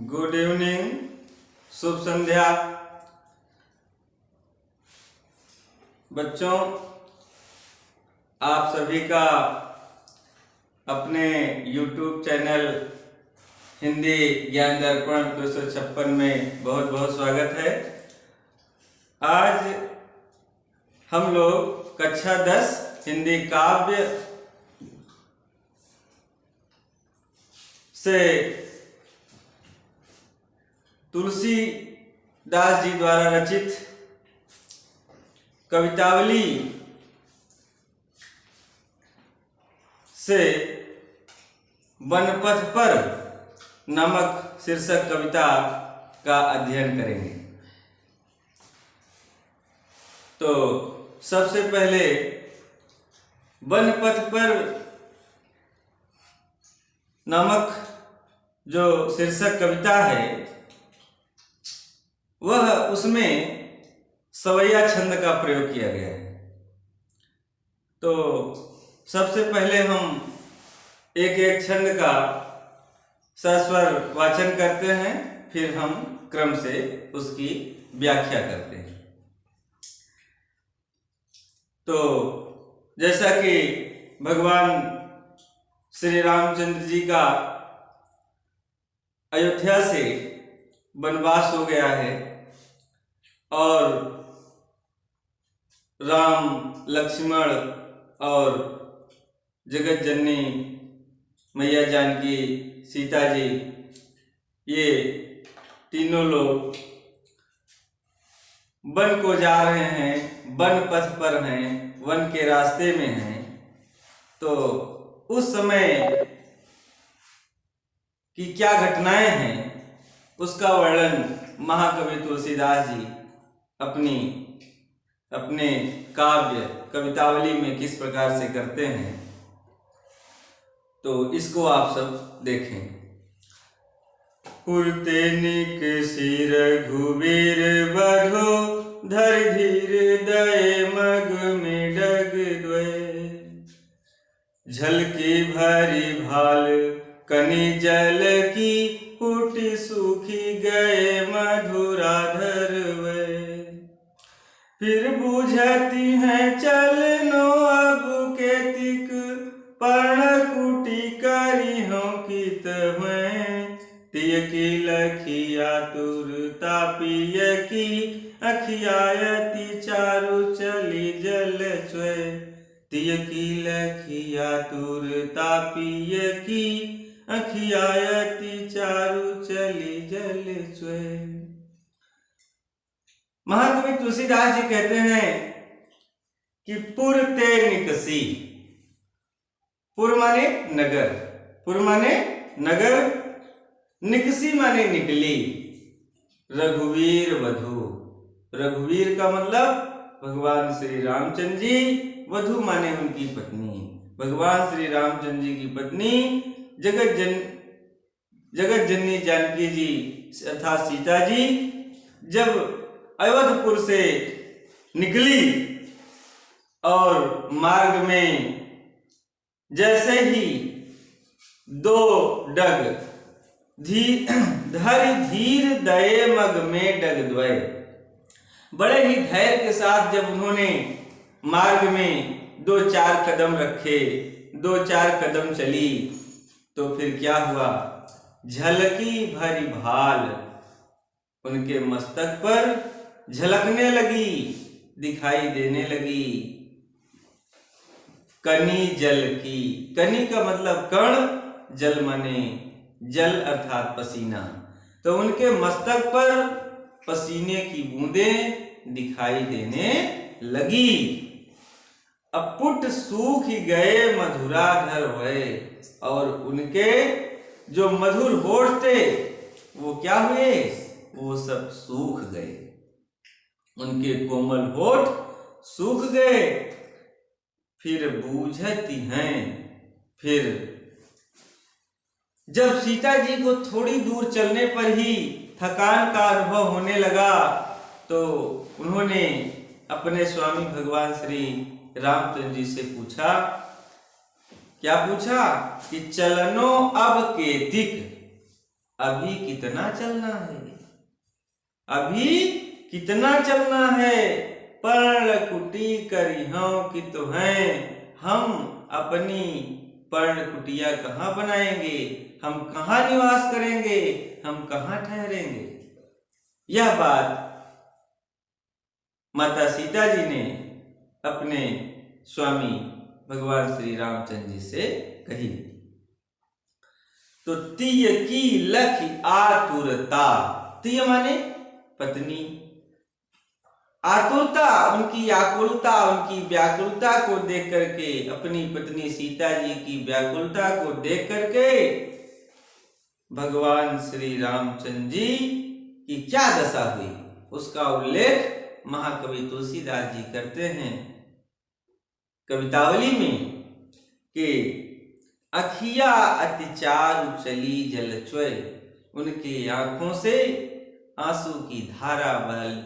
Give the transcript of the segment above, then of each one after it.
Good evening, शुभ संध्या। बच्चों, आप सभी का अपने YouTube चैनल हिंदी ज्ञान दर्पण 256 में बहुत बहुत स्वागत है। आज हम लोग कक्षा 10 हिंदी काव्य से तुलसीदास जी द्वारा रचित कवितावली से वनपथ पर नामक शीर्षक कविता का अध्ययन करेंगे। तो सबसे पहले वनपथ पर नामक जो शीर्षक कविता है वह उसमें सवैया छंद का प्रयोग किया गया है। तो सबसे पहले हम एक एक छंद का सस्वर वाचन करते हैं, फिर हम क्रम से उसकी व्याख्या करते हैं। तो जैसा कि भगवान श्री रामचंद्र जी का अयोध्या से वनवास हो गया है और राम, लक्ष्मण और जगत जननी मैया जानकी, सीता जी, ये तीनों लोग वन को जा रहे हैं, वन पथ पर हैं, वन के रास्ते में हैं। तो उस समय की क्या घटनाएं हैं उसका वर्णन महाकवि तुलसीदास जी अपने काव्य कवितावली में किस प्रकार से करते हैं, तो इसको आप सब देखें। पुरते निक सिर घुबीर बधो, धर धीर दये मग में डग द्वय, झलकी भरी भाल कनी जल की, फूटी सूखी गए मधुराधर वे, फिर बूझती हैं चलनो अब केतिक, पर्णकुटी करी हों कित हुए, तिय की लखिया तुर तापिय की, अखियायति चारु चली जल चुए, तिय की लखिया तुर तापिय की, अखियायति चारु चली जल चुए। महाकवि तुलसीदास जी कहते हैं कि पुर ते निकसी, पुर माने नगर, पुर माने नगर, निकसी माने निकली, रघुवीर वधु, रघुवीर का मतलब भगवान श्री रामचंद्र जी, वधु माने उनकी पत्नी, भगवान श्री रामचंद्र जी की पत्नी जगत जननी जानकी जी अर्थात सीता जी जब अयोध्यपुर से निकली और मार्ग में जैसे ही दो डग धरि धीर दये मग में डग द्वय, बड़े ही धैर्य के साथ जब उन्होंने मार्ग में 2-4 कदम रखे, 2-4 कदम चली, तो फिर क्या हुआ, झलकी भरी भाल उनके मस्तक पर झलकने लगी, दिखाई देने लगी, कनी जल की, कनी का मतलब कण, जल माने जल अर्थात पसीना, तो उनके मस्तक पर पसीने की बूंदें दिखाई देने लगी। अपुट सूख गए मधुराधर हुए, और उनके जो मधुर होठ थे वो क्या हुए, वो सब सूख गए, उनके कोमल होठ सूख गए। फिर बूझती हैं, फिर जब सीता जी को थोड़ी दूर चलने पर ही थकान का अनुभव होने लगा, तो उन्होंने अपने स्वामी भगवान श्री रामचंद्र जी से पूछा, क्या पूछा कि चलनो अब केतिक, अभी कितना चलना है, अभी कितना चलना है। पर्ण कुटी करिहों कि तो हैं, हम अपनी पर्ण कुटिया कहाँ बनाएंगे, हम कहाँ निवास करेंगे, हम कहाँ ठहरेंगे। यह बात माता सीता जी ने अपने स्वामी भगवान श्री रामचंद्र जी से कही। तो तिय की लख आतुरता, तिय माने पत्नी, आतुरता उनकी आकुलता, उनकी व्याकुलता को देख करके, अपनी पत्नी सीता जी की व्याकुलता को देख करके भगवान श्री रामचंद्र जी की क्या दशा हुई, उसका उल्लेख महाकवि तुलसीदास जी करते हैं कवितावली में कि अखिया अतिचारु चली जलचोय, उनकी आंखों से आंसू की धारा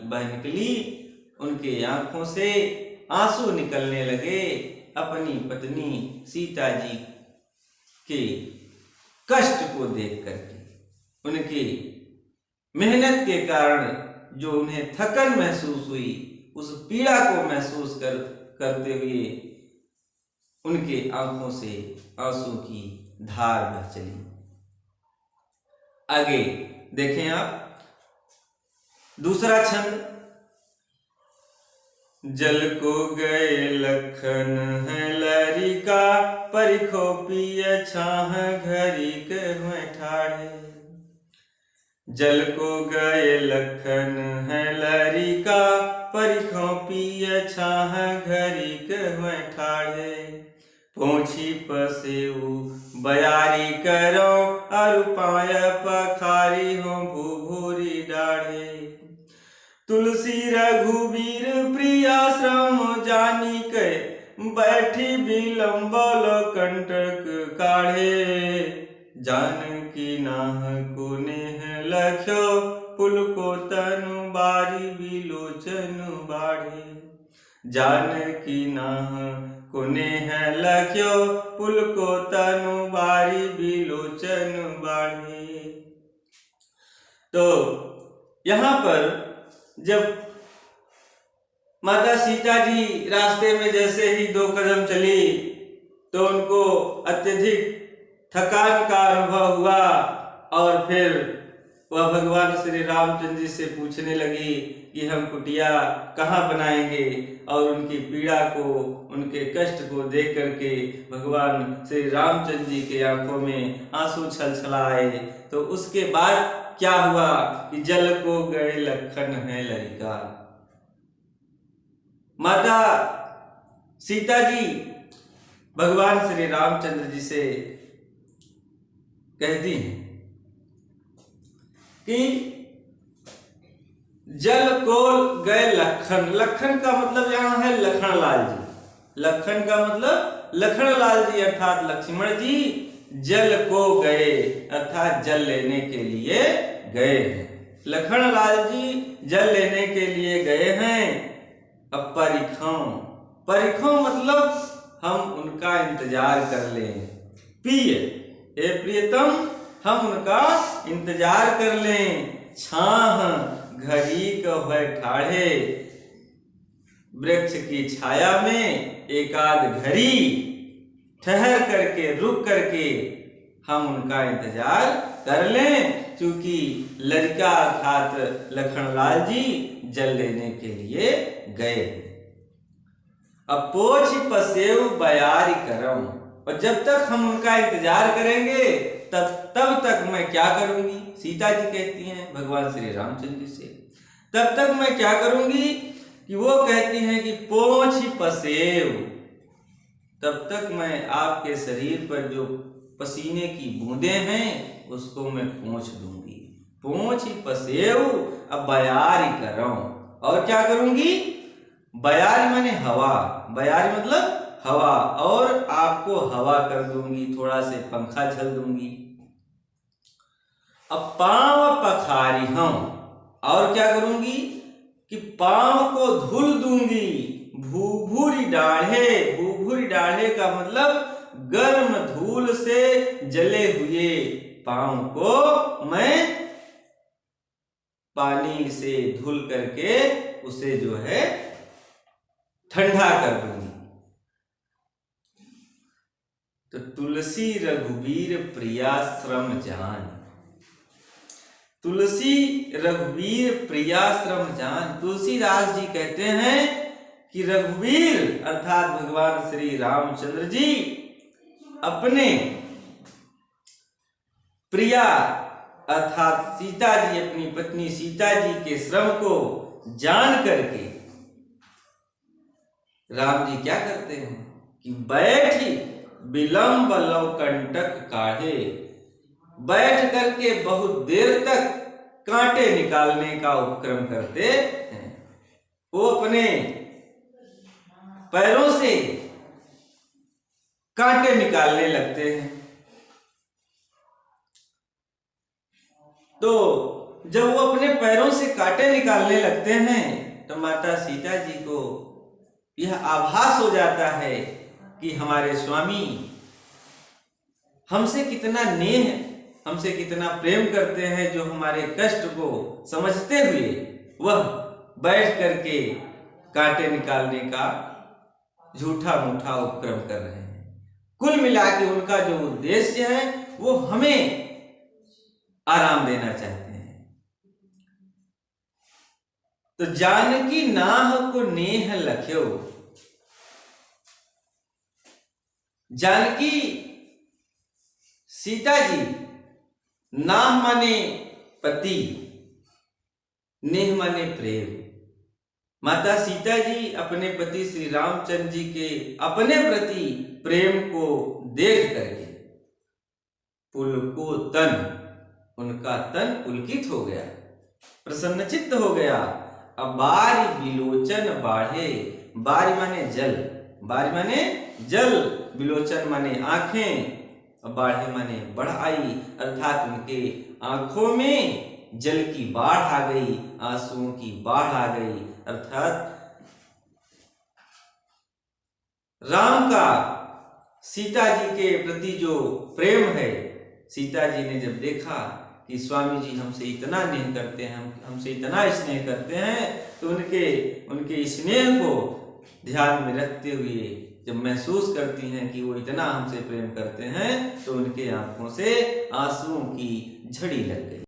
बह निकली, उनके आंखों से आंसू निकलने लगे अपनी पत्नी सीता जी के कष्ट को देख करके। उनकी मेहनत के कारण जो उन्हें थकन महसूस हुई, उस पीड़ा को महसूस करते हुए उनके आंखों से आंसू की धार बह चली। आगे देखें आप दूसरा छंद। जल को गए लखन है लरिका, परिखो पिय छाह घरी के हुए ठाढ़े। जल को गए लखन है लरिका, परिखो पिय छाह घरी के हुए ठाढ़े। पोछी पसेऊ बयारी करो, अरु पाय पखारी हो भूभूरी डाढ़े। तुलसी रघुबीर प्रियाश्रम जानी के, बैठी बिलम्बल कंटक काढ़े। जानकी नाह को नेह लख्यो, पुल को तनु बारी बिलोचन बाढ़े। जानकी नाह को नेह लख्यो, पुल को तनु बारी बिलोचन बाढ़े। तो यहाँ पर जब माता सीता जी रास्ते में जैसे ही 2 कदम चली तो उनको अत्यधिक थकान का अनुभव हुआ और फिर वह भगवान श्री रामचंद्र जी से पूछने लगी कि हम कुटिया कहाँ बनाएंगे। और उनकी पीड़ा को, उनके कष्ट को देख करके भगवान श्री रामचंद्र जी के आंखों में आंसू छलछलाए। तो उसके बाद क्या हुआ कि जल को गए लखन है लरिका। माता सीता जी भगवान श्री रामचंद्र जी से कहती हैं कि जल को गए लखन, लखन का मतलब यहां है लखनलाल जी। लखन का मतलब लखनलाल जी अर्थात लक्ष्मण जी जल को गए अर्थात जल लेने के लिए गए हैं। लखनलाल जी जल लेने के लिए गए हैं। अब परिखों मतलब हम उनका इंतजार कर लें। प्रिय हे प्रियतम, हम उनका इंतजार कर लें। छाह घड़ी को है ठाढ़े, वृक्ष की छाया में एकाध घड़ी ठहर करके, रुक करके हम उनका इंतजार कर लें, क्योंकि लड़का अर्थात लखनलाल जी जल लेने के लिए गए। अब पोछ पसेव बयारी करम, और जब तक हम उनका इंतजार करेंगे तब तक मैं क्या करूंगी। सीता जी कहती हैं भगवान श्री रामचंद्र जी से, तब तक मैं क्या करूंगी कि वो कहती हैं कि पोछ पसेव, तब तक मैं आपके शरीर पर जो पसीने की बूंदें हैं उसको मैं पोंछ दूंगी। पोंछ पसेव अब बयारी करम, और क्या करूंगी। बयारी माने हवा, बयारी मतलब हवा, और आपको हवा कर दूंगी, थोड़ा से पंखा झल दूंगी। अब पांव पखारी हम, और क्या करूंगी कि पांव को धुल दूंगी। भूभूरी डाढ़े, भूभूरी डाढ़े का मतलब गर्म धूल से जले हुए पांव को मैं पानी से धुल करके उसे जो है ठंडा कर दूंगी। तो तुलसी रघुवीर प्रिया श्रम जान, तुलसी रघुवीर प्रिया श्रम जान। तुलसीदास जी कहते हैं कि रघुवीर अर्थात भगवान श्री रामचंद्र जी अपने प्रिया अर्थात सीता जी, अपनी पत्नी सीता जी के श्रम को जान करके राम जी क्या करते हैं कि बैठी विलंब लव कंटक काढ़े, बैठ करके बहुत देर तक कांटे निकालने का उपक्रम करते हैं। वो अपने पैरों से कांटे निकालने लगते हैं। तो जब वो अपने पैरों से कांटे निकालने लगते हैं तो माता सीता जी को यह आभास हो जाता है कि हमारे स्वामी हमसे कितना नेह, हमसे कितना प्रेम करते हैं, जो हमारे कष्ट को समझते हुए वह बैठ करके कांटे निकालने का झूठा मूठा उपक्रम कर रहे हैं। कुल मिला के उनका जो उद्देश्य है वो हमें आराम देना चाहते हैं। तो जानकी नाह को नेह लख्यो, जानकी सीता जी, नाह माने पति, नेह माने प्रेम। माता सीता जी अपने पति श्री रामचंद्र जी के अपने प्रति प्रेम को देख करके पुलको तन, उनका तन पुलकित हो गया, प्रसन्नचित्त हो गया। अब बारी बिलोचन बाढ़े, बारी माने जल, बारी माने जल, बिलोचन माने आंखें, बाढ़े माने बढ़ आई, अर्थात उनके आंखों में जल की बाढ़ आ गई, आंसुओं की बाढ़ आ गई। अर्थात राम का सीता जी के प्रति जो प्रेम है, सीता जी ने जब देखा कि स्वामी जी हमसे इतना नेह करते हैं, हमसे इतना स्नेह करते हैं, तो उनके स्नेह को ध्यान में रखते हुए जब महसूस करती हैं कि वो इतना हमसे प्रेम करते हैं, तो उनके आंखों से आंसुओं की झड़ी लग गई।